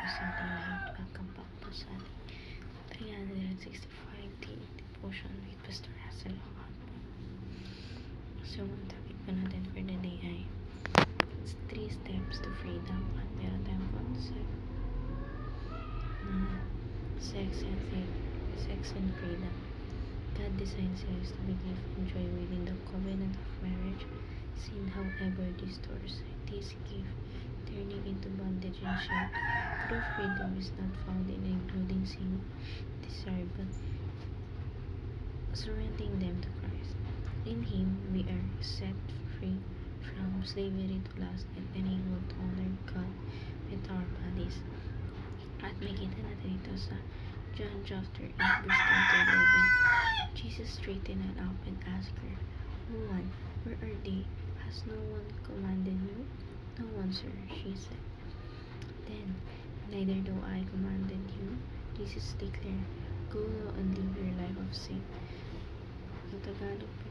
sa ating lahat. Welcome back po sa ating 365 day devotion with Pastor Hazel Okan po. So, ang topic po natin for the day ay 3 steps to freedom. At meron tayong concept na sex and freedom. God designed sex to be gift and joy within the covenant of marriage. Sin, however, distorts this gift, turning into bondage and shame. True freedom is not found in including sin, desire, but surrendering them to Christ. In Him, we are set free from slavery to lust and enabled to honor God with our bodies. At makita natin ito sa John chapter 8 verse 10 to 11. Jesus straightened her up and asked her, "Woman, where are they? Has no one commanded you?" "No one, sir," she said. "Then, neither do I commanded you," Jesus declared. "Go now and live your life of sin." Ang Tagalog po,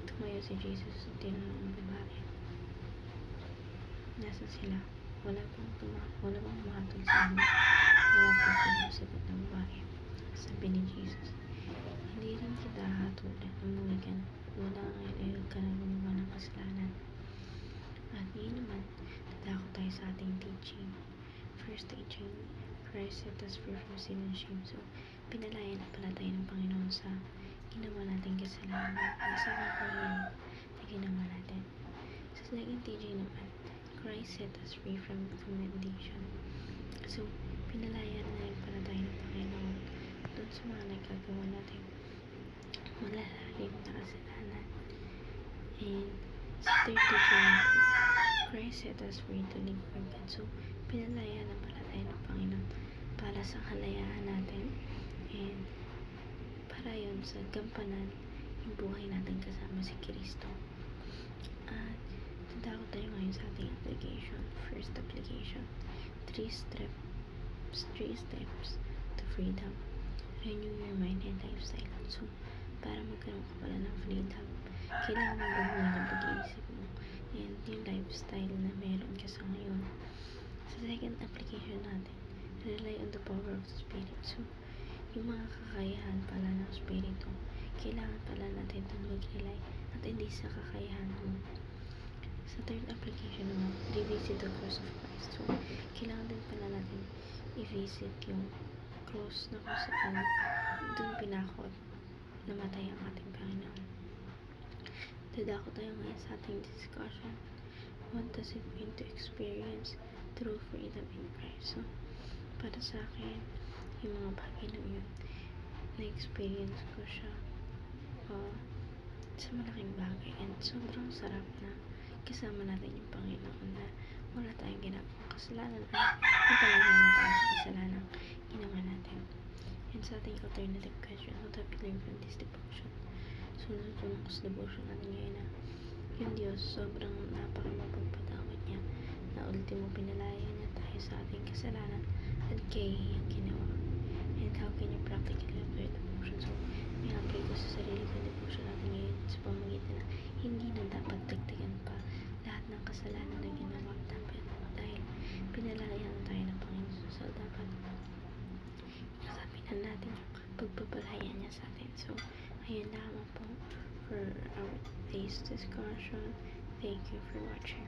tumayo si Jesus at tinanong ang babae. Nasaan sila? Wala pang humatol sa inyo. Wala pang sinasagot ng babae. Sabi ni Jesus, "Hindi rin kita hatulan. Umuwi ka na. Wala ngayon ay huwag ka na gumawa ng kasalanan." At ngayon naman, tatakot tayo sa ating teaching. First teaching, Christ set us free from sin and shame. So, pinalaya na pala tayo ng Panginoon sa ginawa nating kasalanan. Sa kakahiyan na ginawa natin. Sa second teaching naman, Christ set us free from commendation. So, pinalaya na rin pala tayo ng Panginoon doon sa mga nagagawa natin malalalim na kasalanan. And sa third teaching, Christ set us free to live for God. So, pinalaya na pala tayo ng Panginoon para sa kalayaan natin and para yun sa gampanan yung buhay natin kasama si Kristo. At tadako tayo ngayon sa ating application. First application, 3 steps to freedom. Renew your mind and lifestyle. So, para magkaroon ka pala ng freedom, kailangan mo baguhin ang pag-iisip mo and yung lifestyle na meron ka sa ngayon. Sa second application natin, rely on the power of the Spirit. So, yung mga kakayahan pala ng Espiritu, kailangan pala natin itong mag-rely at hindi sa kakayahan mo. Sa third application naman, revisit the cross of Christ. So, kailangan din pala natin i-visit yung cross na kung saan doon pinakot namatay ang ating Panginoon. Dadako tayo ngayon sa ating discussion. What does it mean to experience true freedom in Christ? So, para sa akin, yung mga bagay na yun, na-experience ko siya sa malaking bagay and sobrang sarap na kasama natin yung Panginoon na wala tayong ginagawang kasalanan at napalangay na tayo sa kasalanan ginawa natin. And sa ating alternative question, what have you learned from this devotion? So, natutunan ko sa devotion natin ngayon na yung Diyos sobrang napakamapagpatawad niya na ultimo pinalaya niya tayo sa ating kasalanan at kaya yung ginawa. And how can you practically apply devotion? So, may apply ko sa sarili ko devotion natin ngayon sa pamagitan na hindi na dapat dagdagan pa lahat ng kasalanan na ginawa dapat dahil pinalaya na tayo ng Panginoon. So, dapat yakapin na natin yung pagpapalaya niya sa atin. So, ayun lamang po for our today's discussion. Thank you for watching.